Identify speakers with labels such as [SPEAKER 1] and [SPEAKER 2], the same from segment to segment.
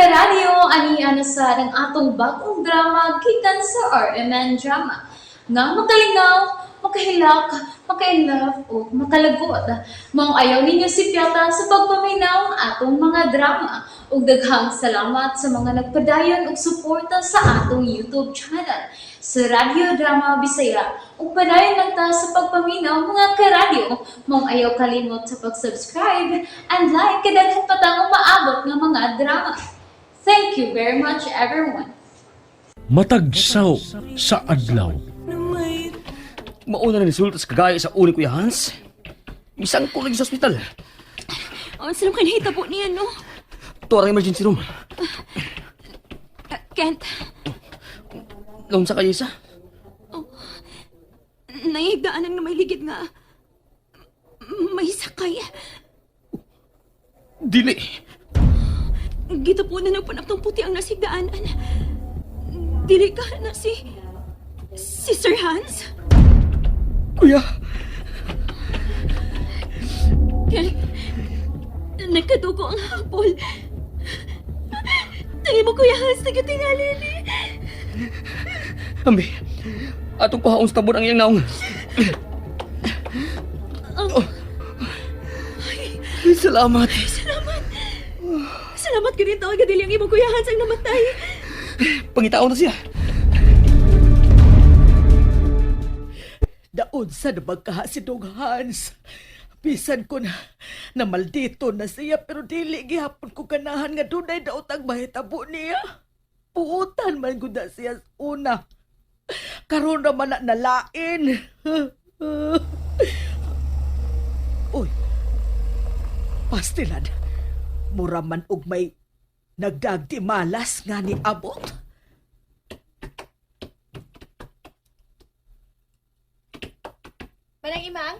[SPEAKER 1] karadyo, ani sa ng atong bagong drama gikan sa RMN Drama. Nga makalingaw, makahilak, maka-inlove, o makalagot. Mao ayaw ninyo si Piota sa pagpaminaw ang atong mga drama. Ug daghang salamat sa mga nagpadayon og suporta sa atong YouTube channel sa Radyo Drama Bisaya. Ug padayon lang ta sa pagpaminaw mga karadyo. Mao ayaw kalimot sa pag-subscribe and like kadaghan pa tang maabot nga mga drama. Thank you very much, everyone.
[SPEAKER 2] Matagsaw sa adlaw.
[SPEAKER 3] Mauna na resulta sa kagaya sa uli Kuya Hans. Isang ko lagi sa ospital.
[SPEAKER 4] Ang salam kayo nahitabo niya, no?
[SPEAKER 3] Ito ang emergency room.
[SPEAKER 4] Kent,
[SPEAKER 3] Laon sa kayo isa?
[SPEAKER 4] nahigdaanan nga may ligid nga may sakay.
[SPEAKER 3] Dili.
[SPEAKER 4] Gito po na nagpanaptong puti ang nasigdaanan. Dili ka na si Sir Hans?
[SPEAKER 3] Kuya.
[SPEAKER 4] Kent, nagkadugo ang hapol. Tangi mo, Kuya Hans, nagatingali ni.
[SPEAKER 3] Ambi. Atong kuhaon sa tabon ang iyang naong. Salamat.
[SPEAKER 4] Salamat ka rin tawag gadili ang imong Kuya Hans ang namatay.
[SPEAKER 3] Pangitaon na siya.
[SPEAKER 5] Daon sa nabagkaha si Dong Hans. Bisan ko na maldito na siya pero dili gihapon ko ganahan nga dunay daot ang mahitabo niya. Puutan man gud na siya una. Karon naman na nalain. Uy. Pastilan. Mura man og may nagdagdi malas nga ni abot.
[SPEAKER 6] Manang Imang?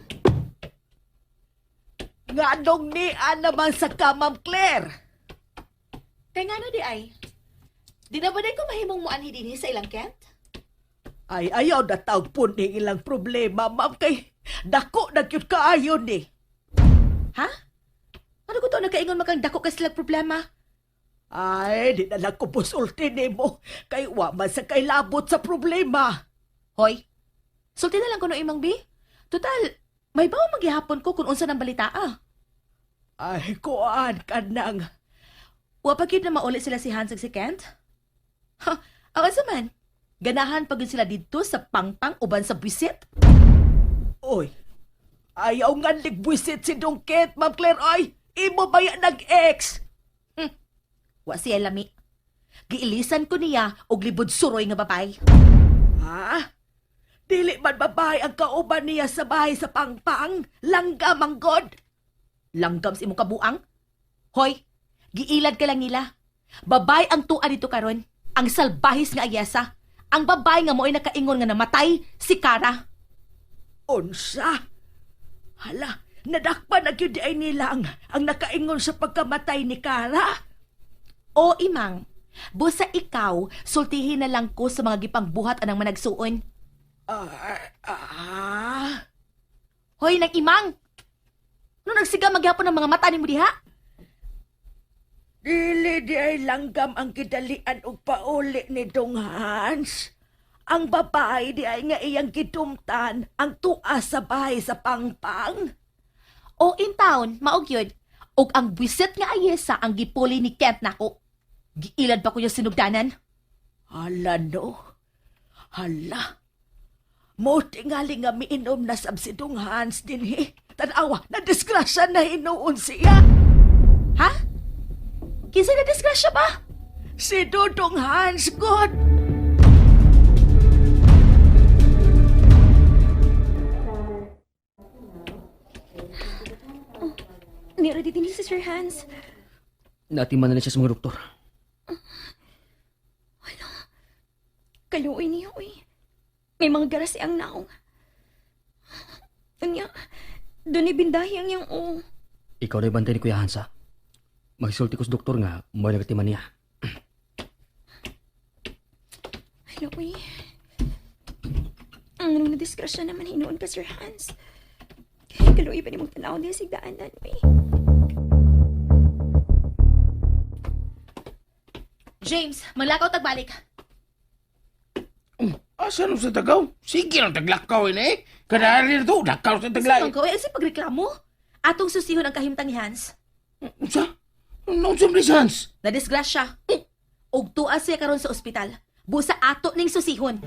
[SPEAKER 5] Nga nung ni naman sa kamam Claire.
[SPEAKER 6] Kay nga na di ay. Di na ba ko mahimong mo anhi dinhi sa ilang Kent?
[SPEAKER 5] Ay, ayaw na tawag po ni ilang problema, ma'am, kay dako na cute kaayo ni.
[SPEAKER 6] Ha? Ano ko to nagkaingon makang dako ka sila problema?
[SPEAKER 5] Ay, di na lang ko pusulti ni mo, kay waman sa kay labot sa problema.
[SPEAKER 6] Hoy, sulti na lang ko no Imang B. Total, may bawa maghihapon ko kung unsa ng balita
[SPEAKER 5] Ay, kuan ka nang.
[SPEAKER 6] Wa pa gyud na mauli sila si Hans ug si Kent? Ha, awan sa man. Ganahan pa gyud sila didto sa pangpang uban sa buwisit.
[SPEAKER 5] Oy, ayaw nga ligbwisit si Dongket, ma'am Claire, ay, imo ba yan nag-ex?
[SPEAKER 6] Wa siya lami. Giilisan ko niya og libod suroy nga babay.
[SPEAKER 5] Ha? Dili man babae ang kauban niya sa bahay sa pangpang, langgam ang god.
[SPEAKER 6] Langgam sa imong kabuang? Hoy, giilad ka lang nila. Babay ang tua dito karon, ang salbahis nga ayasa. Ang babay nga mo'y nakaingon nga namatay, si Kara.
[SPEAKER 5] Unsa? Hala, nadakpan na gyud ay nilang ang nakaingon sa pagkamatay ni Kara.
[SPEAKER 6] O imang, busa ikaw, sultihin na lang ko sa mga gipangbuhat anang managsuon. Hoy, nang imang! Ano nagsiga maghapon ng mga mata ni mo diha?
[SPEAKER 5] Dili di ay langgam ang kidalian og pauli ni Dong Hans. Ang babae di ay nga iyang gitumtan ang tua sa bahay sa pangpang.
[SPEAKER 6] O in town, maog yun. Og ang bisit nga ayesa ang gipuli ni Kent nako. Giilad pa ko yung sinugdanan.
[SPEAKER 5] Hala no. Hala. Mo tingali nga miinom na sab si Dong Hans dinhi. Tanawa, na-disgrasya na hinuon siya.
[SPEAKER 6] Ha? Kinsa na disgrasya ba?
[SPEAKER 5] Si Dodong Hans, God!
[SPEAKER 4] Nira di si Sir Hans.
[SPEAKER 3] Natiman na siya sa mga doktor.
[SPEAKER 4] Kaluoy niya, uy. May mga garas ang naong. Unya, doon ni bindahi ang iyang
[SPEAKER 3] Ikaw na ibantay ni Kuya Hans, ha? Magsulti ko sa doktor nga, may nagatiman niya.
[SPEAKER 4] Hello, uy. Ang nadiskrasya naman hinuon ka, Sir Hans. Kaluoy pa ni mong tanaw niya sigdaanan, uy.
[SPEAKER 6] James, maglakaw tagbalik.
[SPEAKER 7] Asa no sa tagaw? Sige lang taglakaw eh. Kadali na to, lakaw sa
[SPEAKER 6] Sa
[SPEAKER 7] taglay.
[SPEAKER 6] mga kaway, sa pagreklamo. Atong susihon ang kahimtang ni Hans.
[SPEAKER 7] Sa? Ano sa Hans?
[SPEAKER 6] Nadisgrasya. Og tuas siya karon sa ospital. Busa ato ning susihon.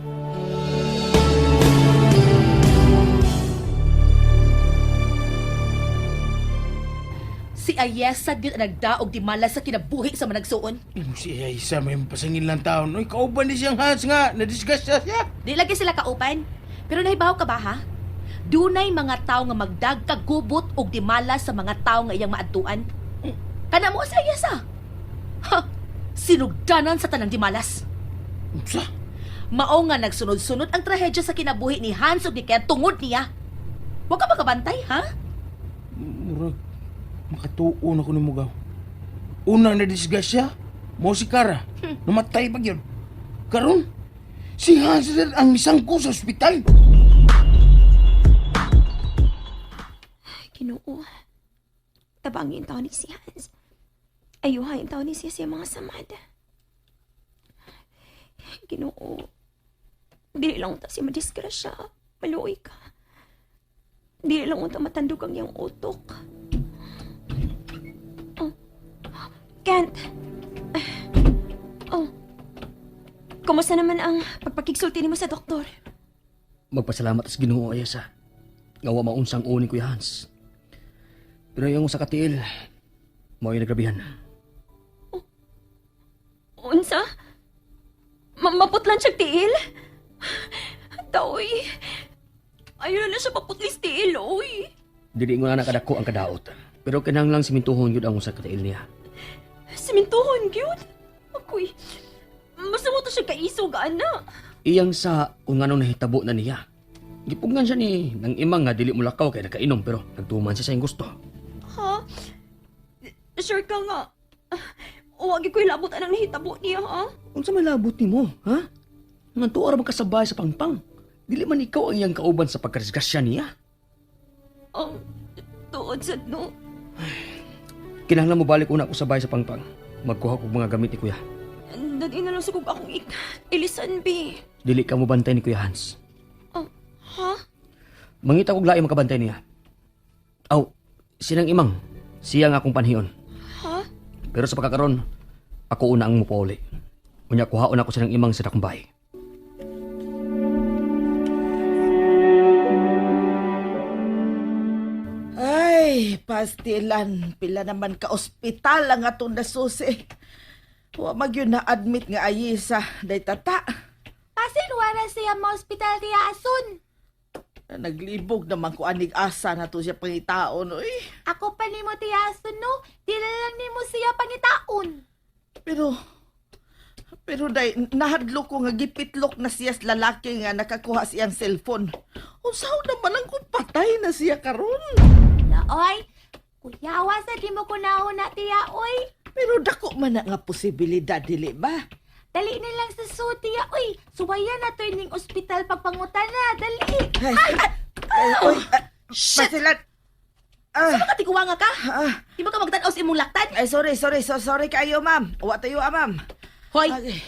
[SPEAKER 6] Si Ayesa gyud ang nagdaog di mala sa kinabuhi sa managsuon.
[SPEAKER 7] Imo si Aysa may pasangin lang taon. Uy, kauban ni siyang Hans nga. Nadisgas siya.
[SPEAKER 6] Di lagi sila kaupan. Pero nahibaw ka ba ha? Dunay mga tao nga magdagkagubot og di mala sa mga tao nga iyang maadtuan. Kana mo sa Ayesa. Ha! Sinugdanan sa tanang di malas.
[SPEAKER 7] Sa?
[SPEAKER 6] Mao nga nagsunod-sunod ang trahedya sa kinabuhi ni Hans ug ni Ken tungod niya. Huwag ka makabantay, ha?
[SPEAKER 7] Murag, makatuon ako ni Mugaw. Unang nadisgas siya, mo si Kara. Namatay pa yun. Karon, si Hans na ang isangko sa ospital.
[SPEAKER 4] Ginoo. Tabangin taon ni si Hans. Ayuhayin taon ni siya sa mga samad. Ginoo. Dili lang ta si madisgrasya. Maluoy ka. Dili lang ta matandog ang iyang utok. Oh. Kent. Oh. Kumusta naman ang pagpakigsulti mo sa doktor?
[SPEAKER 3] Magpasalamat sa Ginoo Ayesa. Nga wa maunsang uni Kuya Hans. Pero yung sa katiil, mo yung nagrabihan.
[SPEAKER 4] Unsa? Maputlan siya tiil? Taoy. Ayaw na siya maputlis tiil, oy.
[SPEAKER 3] Dili ko na nakadako ang kadaot. Pero kinahanglang simintuhon yun ang sa katiil niya.
[SPEAKER 4] Simintuhon, gyud. Ako'y... Masama to siya kaisog, ana.
[SPEAKER 3] Iyang sa kung anong nahitabo na niya. Gipugnan siya ni nang imang nga dili mo lakaw kay nakainom pero nagtuman siya sa iyang gusto.
[SPEAKER 4] Ha? Sure ka nga. Huwag ko'y labot anang nahitabo niya, ha?
[SPEAKER 3] Unsa may labot nimo, ha? Nang tuwa ra magkasabay sa pangpang. Dili man ikaw ang iyang kauban sa pagkadisgrasya niya.
[SPEAKER 4] Ang tuod sa no.
[SPEAKER 3] Kinahanglan mo balik una ko sabay sa pangpang. Magkuha ko mga gamit ni Kuya.
[SPEAKER 4] Dadi na lang sa kong akong ilisan, bi.
[SPEAKER 3] Dili ka mo bantay ni Kuya Hans.
[SPEAKER 4] Ha?
[SPEAKER 3] Mangita kog lain makabantay niya. Aw, sinang imang. Siya nga akong panhiyon.
[SPEAKER 4] Ha?
[SPEAKER 3] Pero sa pagkakaroon, ako una ang mupauli. Unya kuhaon ako sinang imang sa dakong bahay.
[SPEAKER 5] Ay, pastilan. Pila naman ka ospital ang atong nasusi. Wa magyud na admit nga Ayesa. Day tata.
[SPEAKER 6] Pasin wala siya mo ospital di asun.
[SPEAKER 5] Naglibog naman ko anig asa na to siya pangitaon. Uy.
[SPEAKER 6] Ako pa ni mo ti asun no. Dila lang ni mo siya pangitaon.
[SPEAKER 5] Pero day, nahadlo ko nga gipitlok na siya sa lalaki nga nakakuha siyang cellphone. Unsaw naman ang kung patay na siya karon.
[SPEAKER 6] Oy, kuyawa sa di mo kunahon na tiya, oy.
[SPEAKER 5] Pero dako man na nga posibilidad, dili ba?
[SPEAKER 6] Dali nilang sa tiya, oy. Suwaya na to ning ospital pagpangutan na, dali.
[SPEAKER 5] Uy, pasilat.
[SPEAKER 6] Sino ka tiguwa nga ka?
[SPEAKER 5] Ah,
[SPEAKER 6] Di ba ka magtanaw sa imong laktan?
[SPEAKER 5] ay, sorry kayo, ma'am. Uwa tayo, ma'am.
[SPEAKER 6] Hoy,
[SPEAKER 5] Ay,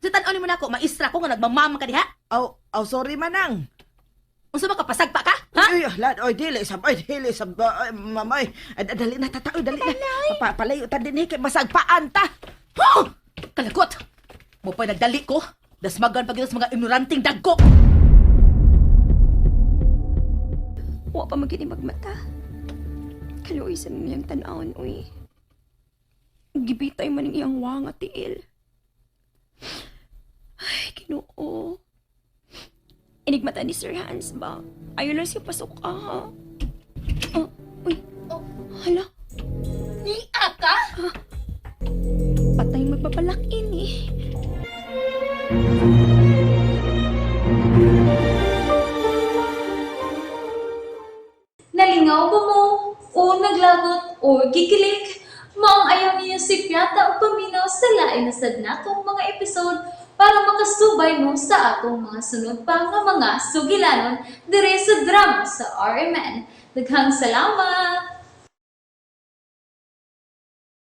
[SPEAKER 6] sa tanaw ni mo na ako, maistra ko nga nagmamama ka diha.
[SPEAKER 5] sorry manang.
[SPEAKER 6] Unsa ba ka pasagpa ka? Ha?
[SPEAKER 5] Ay, lad, dili sab, mamay. Dali na, tata, dali na. Palayo ta din, kay masagpaan ta.
[SPEAKER 6] Oh! Kalagot! Mo pa nagdali ko. Dasmagan pag sa mga ignoranting dagko.
[SPEAKER 4] Wa pa magini magmata. Kaluoy sa niyang tanawon, uy. Gibitay man ang iyang wang at tiil. Ay, Ginoo. Inigmata ni Sir Hans ba? Ayaw lang siya pasok ka, ha? Uy. Hala.
[SPEAKER 6] Ni Aka?
[SPEAKER 4] Patay magpapalak ini.
[SPEAKER 1] Nalingaw ba mo? O naglagot? O gikilik? Maong ayaw niya si Piata o paminaw sa lain na sadnatong mga episode para makasubay mo sa atong mga sunod pa nga mga sugilanon dire sa drama sa RMN. Daghang salamat!